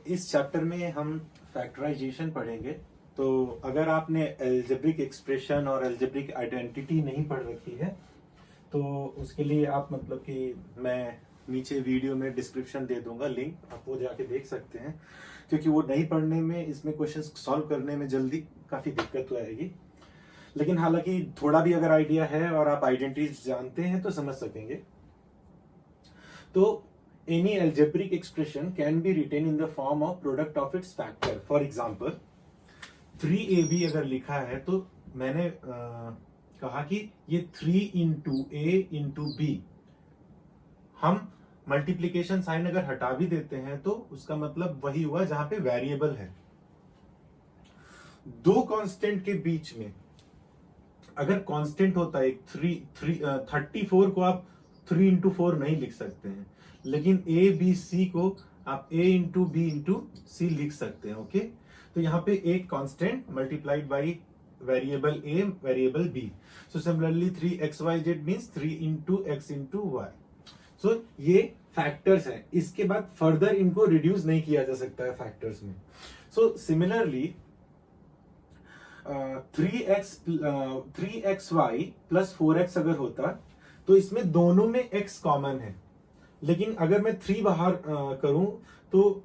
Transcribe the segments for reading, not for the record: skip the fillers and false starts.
इस चैप्टर में हम फैक्टराइजेशन पढ़ेंगे। तो अगर आपने एल्जेब्रिक एक्सप्रेशन और एल्जेब्रिक आइडेंटिटी नहीं पढ़ रखी है तो उसके लिए आप मतलब कि मैं नीचे वीडियो में डिस्क्रिप्शन दे दूंगा लिंक, आप वो जाके देख सकते हैं, क्योंकि वो नहीं पढ़ने में इसमें क्वेश्चंस सॉल्व करने में जल्दी काफ़ी दिक्कत आएगी। लेकिन हालांकि थोड़ा भी अगर आइडिया है और आप आइडेंटिटीज जानते हैं तो समझ सकेंगे। तो any algebraic expression can be written in the form of product of its factor. For example, 3ab अगर लिखा है तो मैंने कहा कि ये 3 इंटू ए इंटू बी, हम मल्टीप्लीकेशन साइन अगर हटा भी देते हैं तो उसका मतलब वही हुआ जहां पे वेरिएबल है। दो कांस्टेंट के बीच में अगर कांस्टेंट होता है 34 को आप 3 इंटू 4 नहीं लिख सकते हैं, लेकिन ए बी सी को आप A into B into C लिख सकते हैं। ओके, तो यहाँ पे एक constant multiplied by variable A variable B. So similarly 3xyz means 3 into x into Y. So ये फैक्टर्स हैं, इसके बाद फर्दर इनको रिड्यूस नहीं किया जा सकता है फैक्टर्स में। So similarly 3xy plus 4x अगर होता तो इसमें दोनों में x कॉमन है, लेकिन अगर मैं 3 बाहर करूं तो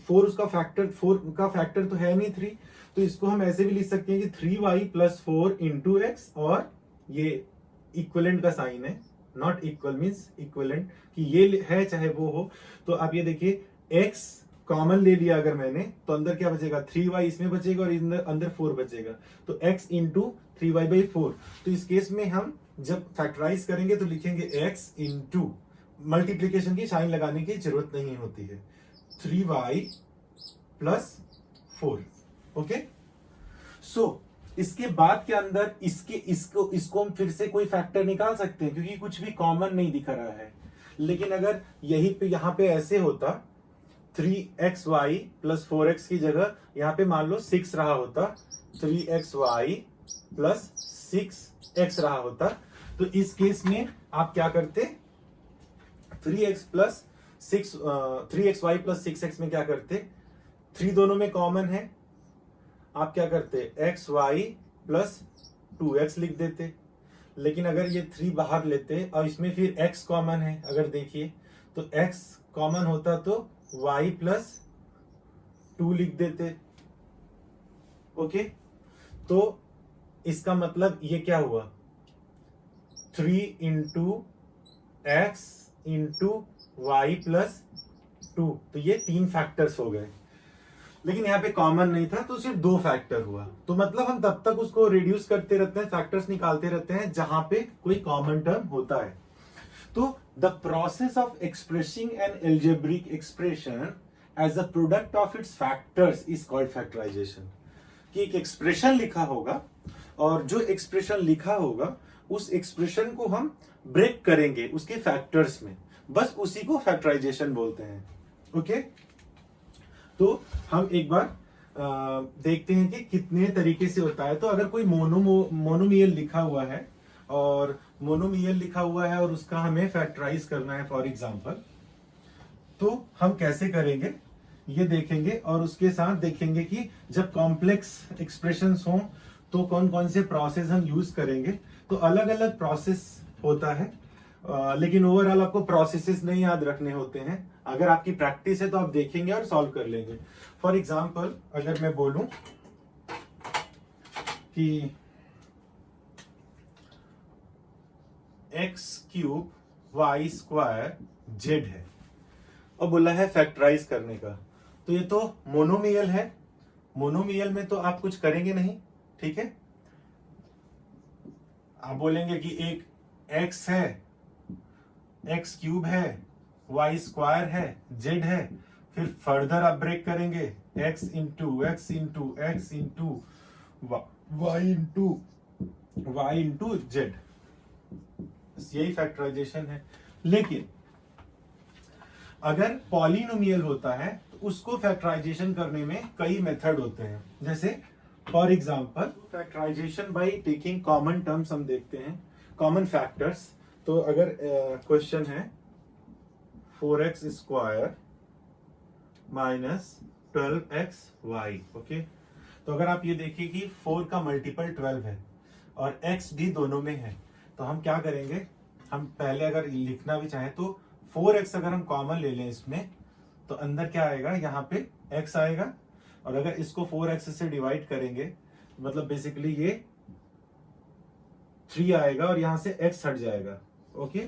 4 का फैक्टर तो है नहीं 3, तो इसको हम ऐसे भी लिख सकते हैं कि 3y प्लस 4 इंटू एक्स, और ये इक्वलेंट का साइन है, नॉट इक्वल मीन्स इक्वलेंट, कि ये है चाहे वो हो। तो आप ये देखिए x कॉमन ले लिया अगर मैंने तो अंदर क्या बचेगा, 3y इसमें बचेगा और अंदर 4 बचेगा, तो x इंटू 3y/4। तो इस केस में हम जब फैक्टराइज करेंगे तो लिखेंगे x इंटू, मल्टीप्लीकेशन की साइन लगाने की जरूरत नहीं होती है, 3y प्लस 4। ओके, सो इसके बाद के अंदर इसको हम फिर से कोई फैक्टर निकाल सकते हैं क्योंकि कुछ भी कॉमन नहीं दिख रहा है। लेकिन अगर यहां पे ऐसे होता 3xy प्लस 4x की जगह यहां पे मान लो 6 रहा होता, 3xy प्लस 6x रहा होता, तो इस केस में आप क्या करते, 3xy प्लस 6x में क्या करते, 3 दोनों में कॉमन है, आप क्या करते xy प्लस 2x लिख देते। लेकिन अगर ये 3 बाहर लेते और इसमें फिर x कॉमन है, अगर देखिए तो x कॉमन होता तो y प्लस 2 लिख देते। ओके, तो इसका मतलब ये क्या हुआ, 3 into x into y plus 2, तो ये 3 फैक्टर्स हो गए। लेकिन यहाँ पे कॉमन नहीं था तो सिर्फ 2 फैक्टर हुआ। तो मतलब हम तब तक उसको रिड्यूस करते रहते हैं, फैक्टर्स निकालते रहते हैं जहां पे कोई कॉमन टर्म होता है। तो the process of expressing an algebraic expression as a product of its factors is called factorisation. कि एक एक्सप्रेशन लिखा होगा और जो एक्सप्रेशन लिखा होगा उस एक्सप्रेशन को हम ब्रेक करेंगे उसके फैक्टर्स में, बस उसी को फैक्टराइजेशन बोलते हैं। ओके, तो हम एक बार देखते हैं कि कितने तरीके से होता है। तो अगर कोई मोनोमियल लिखा हुआ है और उसका हमें फैक्टराइज करना है फॉर एग्जांपल, तो हम कैसे करेंगे ये देखेंगे, और उसके साथ देखेंगे कि जब कॉम्प्लेक्स एक्सप्रेशंस हों तो कौन कौन से प्रोसेस हम यूज करेंगे। तो अलग अलग प्रोसेस होता है, लेकिन ओवरऑल आपको प्रोसेसेस नहीं याद रखने होते हैं। अगर आपकी प्रैक्टिस है तो आप देखेंगे और सॉल्व कर लेंगे। फॉर एग्जांपल अगर मैं बोलूं कि x³ y² z है और बोला है फैक्टराइज करने का, तो ये तो मोनोमियल है। मोनोमियल में तो आप कुछ करेंगे नहीं, ठीक है। आप बोलेंगे कि एक x है, x³ है, y² है, z है, फिर फर्दर आप ब्रेक करेंगे x into x into x into y into z, यही फैक्टराइजेशन है। लेकिन अगर पॉलिनोमियल होता है तो उसको फैक्टराइजेशन करने में कई मेथड होते हैं। जैसे for example factorisation by taking common terms हम देखते हैं, कॉमन फैक्टर्स। तो अगर क्वेश्चन है 4x² माइनस 12xy। ओके, तो अगर आप ये देखिए कि 4 का मल्टीपल 12 है और x भी दोनों में है, तो हम क्या करेंगे, हम पहले अगर लिखना भी चाहें तो 4x अगर हम कॉमन ले लें इसमें, तो अंदर क्या आएगा, यहाँ पे x आएगा, और अगर इसको 4x से डिवाइड करेंगे मतलब बेसिकली ये 3 आएगा और यहां से x हट जाएगा। ओके,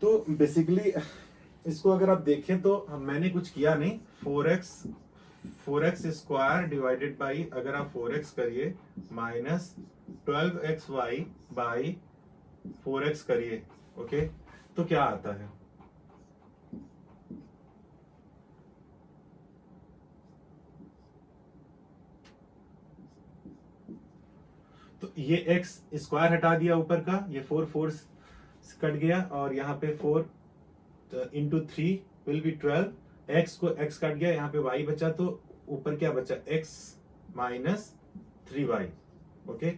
तो बेसिकली इसको अगर आप देखें तो मैंने कुछ किया नहीं, 4x स्क्वायर डिवाइडेड बाई, अगर आप 4x करिए माइनस 12xy बाई 4x करिए, ओके, तो क्या आता है, तो ये x स्क्वायर हटा दिया ऊपर का, ये 4 कट गया, और यहाँ पे 4 इंटू 3 विल बी 12, x को x कट गया, यहाँ पे y बचा, तो ऊपर क्या बचा, x माइनस 3y। ओके,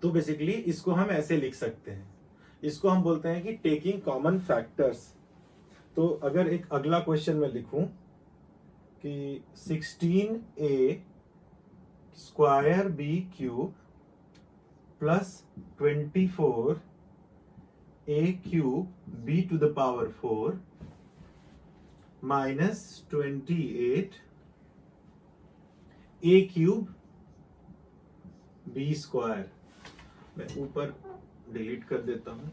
तो बेसिकली इसको हम ऐसे लिख सकते हैं, इसको हम बोलते हैं कि टेकिंग कॉमन फैक्टर्स। तो अगर एक अगला क्वेश्चन में लिखूं कि 16a square b cube plus 24 a cube b to the power 4 minus 28 a cube b square, मैं ऊपर डिलीट कर देता हूं।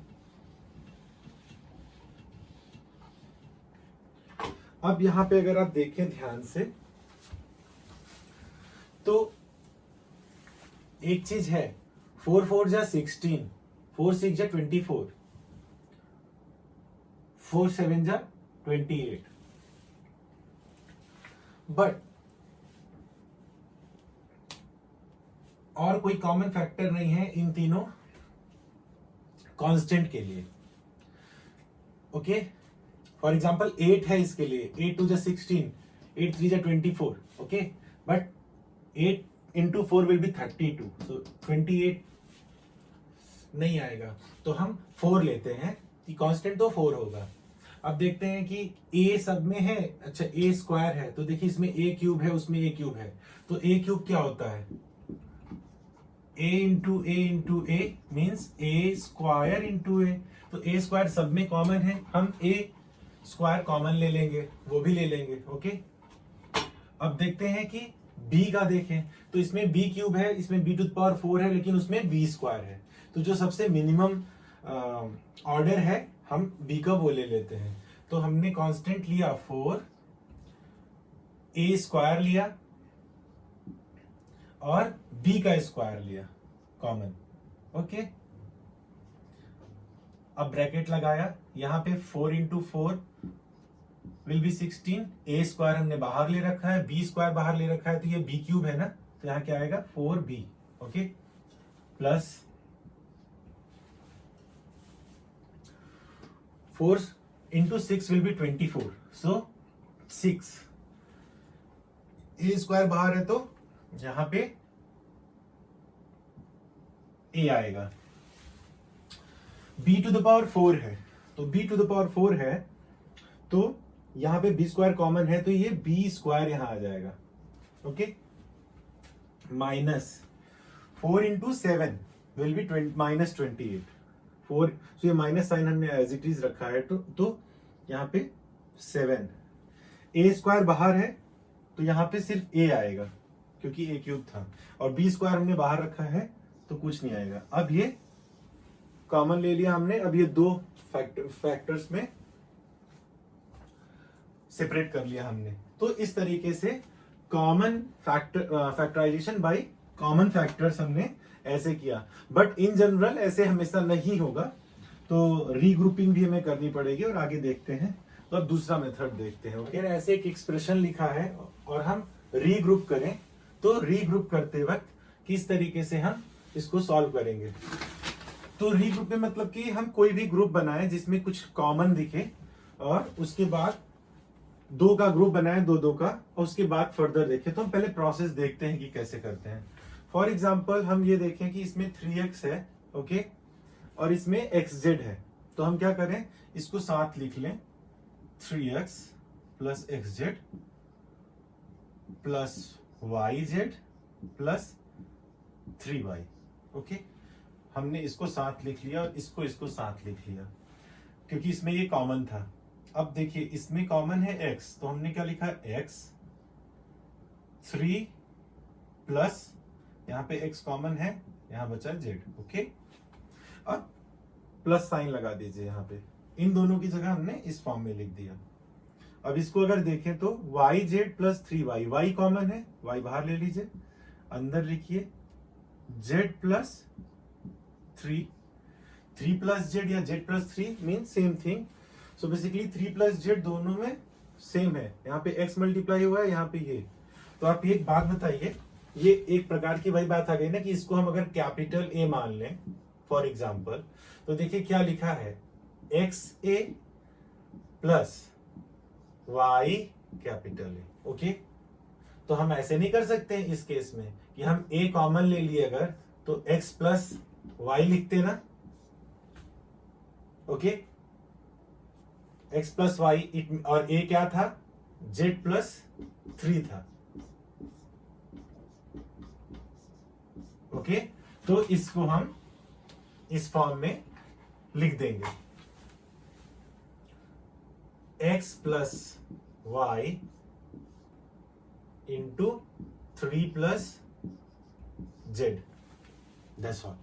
अब यहां पे अगर आप देखें ध्यान से, तो एक चीज है, 4 4 जा 16, 4 6 जा 24, 4 7 जा 28, बट और कोई कॉमन फैक्टर नहीं है इन तीनों कांस्टेंट के लिए। ओके, फॉर एग्जांपल 8 है इसके लिए, 8 2 जा 16, 8 3 जा 24, okay, but 8 into 4 will be 32, सो 28 नहीं आएगा, तो हम 4 लेते हैं कि कांस्टेंट तो 4 होगा। अब देखते हैं कि a सब में है, अच्छा a स्क्वायर है, तो देखिए इसमें a क्यूब है, उसमें a क्यूब है, तो a क्यूब क्या होता है, a into a means a square into a, तो a स्क्वायर सब में कॉमन है, हम a स्क्वायर कॉमन ले लेंगे, वो भी ले लेंगे। ओके, अब देखते हैं कि b का देखें, तो इसमें b क्यूब है, इसमें b टू द पावर 4 है, लेकिन उसमें b स्क्वायर है, तो जो सबसे मिनिमम ऑर्डर है हम b का वो ले लेते हैं। तो हमने कांस्टेंट लिया 4, a स्क्वायर लिया और b का स्क्वायर लिया कॉमन। ओके, अब ब्रैकेट लगाया, यहां पे 4 into 4 will be 16, a square हमने बाहर ले रखा है, b स्क्वायर बाहर ले रखा है, तो ये b क्यूब है ना, तो यहां क्या आएगा 4b। Okay, plus 4 into 6 will be 24, so 6, a square बाहर है तो यहां पे a आएगा, b टू द पावर 4 है, तो b टू द पावर 4 है, तो यहां पे b स्क्वायर कॉमन है, तो ये b स्क्वायर यहां आ जाएगा। Okay, minus 4 into 7 will be minus 28, 4, तो ये माइनस साइन हमने एज इट इज रखा है, तो यहाँ पे 7, a स्क्वायर बाहर है, तो यहाँ पे सिर्फ a आएगा क्योंकि a क्यूब था, और b स्क्वायर हमने बाहर रखा है तो कुछ नहीं आएगा। अब ये कॉमन ले लिया हमने, अब ये दो फैक्टर्स में सेपरेट कर लिया हमने। तो इस तरीके से common factorisation by common factors हमने ऐसे किया, बट इन जनरल ऐसे हमेशा नहीं होगा, तो रीग्रुपिंग भी हमें करनी पड़ेगी और आगे देखते हैं। तो अब दूसरा मेथड देखते हैं। ओके, ऐसे एक एक्सप्रेशन लिखा है और हम रीग्रुप करें, तो रीग्रुप करते वक्त किस तरीके से हम इसको सॉल्व करेंगे। तो रीग्रुप में मतलब कि हम कोई भी ग्रुप बनाए जिसमें कुछ कॉमन दिखे, और उसके बाद दो का ग्रुप बनाए, दो का, और उसके बाद फर्दर देखें। तो हम पहले प्रोसेस देखते हैं कि कैसे करते हैं। फॉर एग्जाम्पल हम ये देखें कि इसमें 3x है, ओके, और इसमें xz है, तो हम क्या करें, इसको साथ लिख लें, 3x plus x z plus y z plus 3y। Okay, हमने इसको साथ लिख लिया और इसको साथ लिख लिया क्योंकि इसमें ये कॉमन था। अब देखिए इसमें कॉमन है x, तो हमने क्या लिखा, x 3 प्लस यहाँ पे x कॉमन है, यहाँ बचा z। ओके, अब प्लस साइन लगा दीजिए यहाँ पे, इन दोनों की जगह हमने इस फॉर्म में लिख दिया। अब इसको अगर देखें तो y z plus 3y, y common है, y बाहर ले लीजिए, अंदर लिखिए z प्लस 3 प्लस z या z plus 3 mean same thing. So basically 3 plus z दोनों में सेम है, यहाँ पे x मल्टीप्लाई हुआ है, यहाँ पे ये। तो आप एक बात बताइए, ये एक प्रकार की वही बात आ गई ना कि इसको हम अगर कैपिटल A मान लें फॉर एग्जाम्पल, तो देखिए क्या लिखा है, XA plus Y capital A। Okay, तो हम ऐसे नहीं कर सकते हैं इस केस में कि हम A कॉमन ले लिए अगर, तो X प्लस Y लिखते ना। ओके, X प्लस Y और A क्या था, Z प्लस 3 था। ओके, तो इसको हम इस फॉर्म में लिख देंगे, x plus y into 3 plus z, that's all.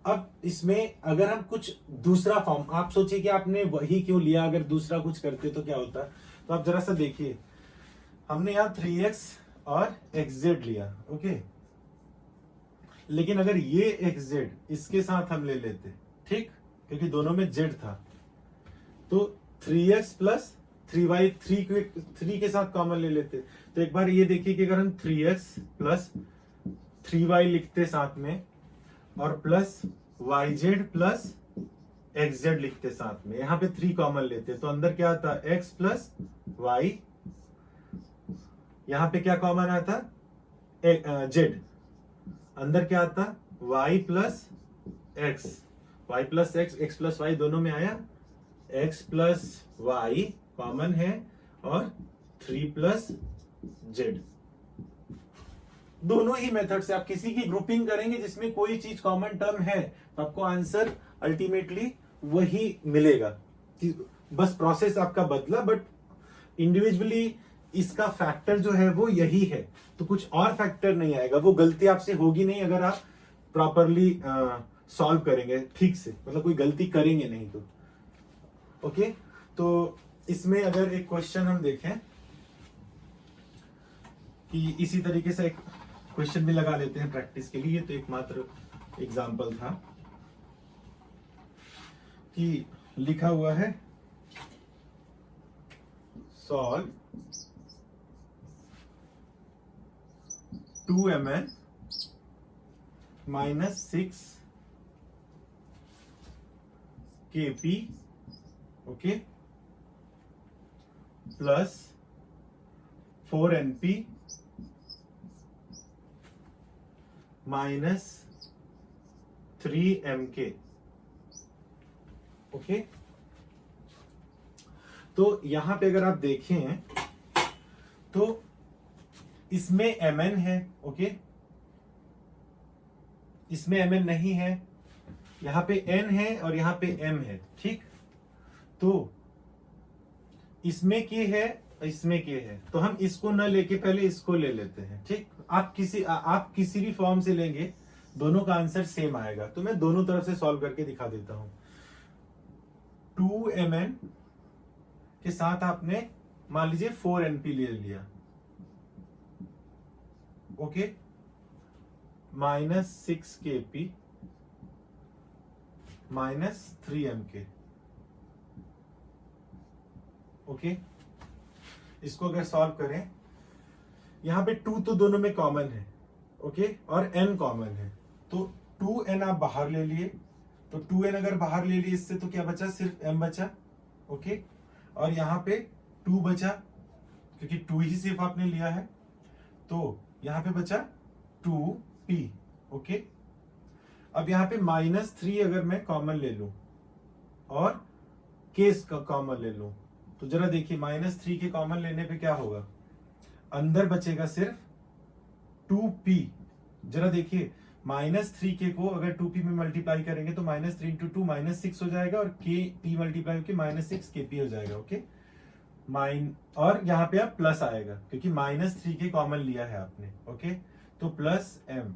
अब इसमें अगर हम कुछ दूसरा फॉर्म, आप सोचिए कि आपने वही क्यों लिया, अगर दूसरा कुछ करते तो क्या होता। तो आप जरा सा देखिए, हमने यहां 3x और xz लिया। ओके, लेकिन अगर ये xz इसके साथ हम ले लेते, ठीक, क्योंकि दोनों में z था, तो 3x प्लस 3y 3 के साथ कॉमन ले लेते। तो एक बार ये देखिए कि अगर हम 3x प्लस 3y लिखते साथ में और प्लस yz प्लस xz लिखते साथ में, यहां पे 3 कॉमन लेते, तो अंदर क्या आता, x प्लस y, यहां पे क्या कॉमन आता, z, अंदर क्या आता, y plus x, y plus x plus y दोनों में आया, x प्लस y कॉमन है और 3 प्लस z। दोनों ही मेथड से आप किसी की ग्रुपिंग करेंगे जिसमें कोई चीज कॉमन टर्म है, तो आपको आंसर अल्टीमेटली वही मिलेगा। बस प्रोसेस आपका बदला, बट इंडिविजुअली इसका फैक्टर जो है वो यही है, तो कुछ और फैक्टर नहीं आएगा। वो गलती आपसे होगी नहीं अगर आप प्रॉपरली सॉल्व करेंगे ठीक से, मतलब कोई गलती करेंगे नहीं तो। ओके, तो इसमें अगर एक क्वेश्चन हम देखें कि इसी तरीके से एक क्वेश्चन भी लगा लेते हैं प्रैक्टिस के लिए, तो एक मात्र एग्जांपल था कि लिखा हुआ है solve 2mn minus 6 kp, okay, plus 4np minus 3mk। Okay, तो यहां पे अगर आप देखें तो इसमें mn है, ओके, इसमें mn नहीं है, यहां पे n है और यहां पे m है, ठीक। तो इसमें k है, इसमें k है, तो हम इसको न लेके पहले इसको ले लेते हैं, ठीक। आप किसी भी फॉर्म से लेंगे, दोनों का आंसर सेम आएगा। तो मैं दोनों तरफ से सॉल्व करके दिखा देता हूं। 2mn के साथ आपने मान लीजिए 4np ले लिया, okay, minus 6kp minus 3mk। Okay, इसको अगर सॉल्व करें, यहां पे 2 तो दोनों में कॉमन है, ओके, और n कॉमन है, तो 2n आप बाहर ले लिए, तो 2n अगर बाहर ले लिए इससे, तो क्या बचा, सिर्फ m बचा, ओके, और यहां पे 2 बचा, क्योंकि 2 ही सिर्फ आपने लिया है, तो यहां पे बचा 2p, ओके। अब यहां पे -3 अगर मैं कॉमन ले लूं और केस का कॉमन ले लूं, तो जरा देखिए -3 के कॉमन लेने पे क्या होगा, अंदर बचेगा सिर्फ 2p। जरा देखिए -3 के को अगर 2p में मल्टीप्लाई करेंगे तो -3 इंटू 2 -6 हो जाएगा, और k p मल्टीप्लाई होकर -6 kp हो जाएगा। ओके, और यहाँ पे अब प्लस आएगा क्योंकि -3 के कॉमन लिया है आपने। ओके, तो प्लस m।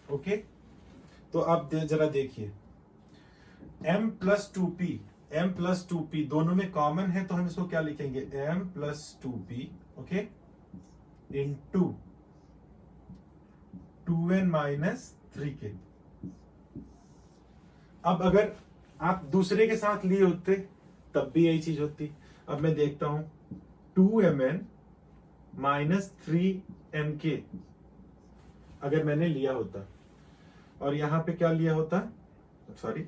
ओके, तो आप जरा देखिए m प्लस 2p दोनों में कॉमन है, तो हम इसको क्या लिखेंगे, m plus 2p, okay, into 2n minus 3k। अब अगर आप दूसरे के साथ लिए होते तब भी यही चीज होती। अब मैं देखता हूं 2mn माइनस 3mk अगर मैंने लिया होता, और यहां पे क्या लिया होता, सॉरी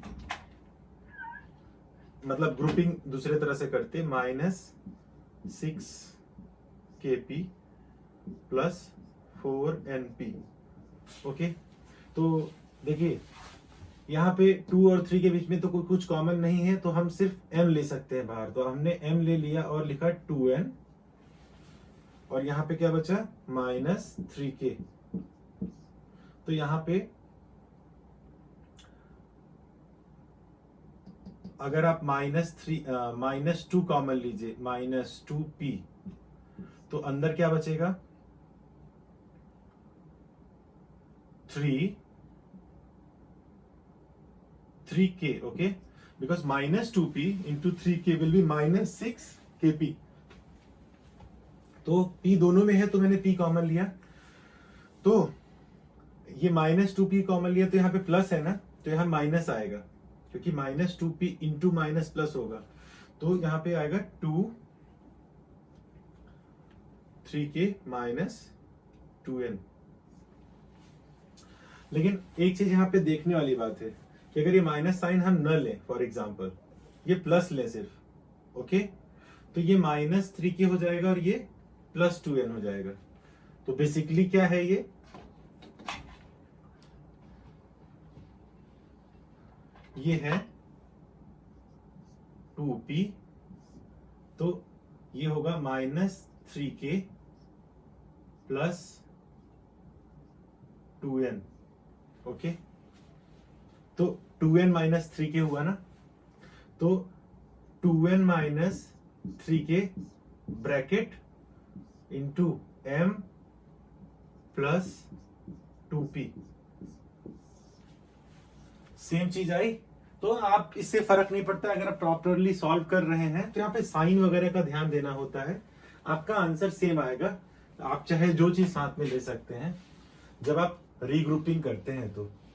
मतलब ग्रुपिंग दूसरे तरह से करते, -6kp प्लस 4np। ओके, तो देखिए यहाँ पे 2 और 3 के बीच में तो कोई कुछ कॉमन नहीं है, तो हम सिर्फ m ले सकते हैं बाहर, तो हमने m ले लिया और लिखा 2n, और यहाँ पे क्या बचा -3k। तो यहाँ पे अगर आप -2 कॉमन लीजिए, -2p, तो अंदर क्या बचेगा 3k। Okay, because -2p into 3k will be -6kp। तो p दोनों में है तो मैंने p कॉमन लिया, तो ये -2p कॉमन लिया तो यहाँ पे प्लस है ना, तो यहाँ माइनस आएगा क्योंकि -2p इंटू माइनस प्लस होगा, तो यहाँ पे आएगा 3k माइनस 2n। लेकिन एक चीज यहाँ पे देखने वाली बात है कि अगर ये माइनस साइन हम न लें, फॉर एग्जाम्पल ये प्लस लें सिर्फ, ओके, तो ये -3k हो जाएगा और ये +2n हो जाएगा। तो बेसिकली क्या है, ये है 2p, तो ये होगा -3k प्लस 2n। ओके, तो 2n माइनस 3k हुआ ना, तो 2n minus 3k bracket into m plus 2p। Same चीज आई। तो आप इससे फर्क नहीं पड़ता, अगर आप प्रॉपरली सॉल्व कर रहे हैं तो यहाँ पे साइन वगैरह का ध्यान देना होता है, आपका आंसर सेम आएगा। आप चाहे जो चीज साथ में ले सकते हैं जब आप रीग्रुपिंग करते हैं तो।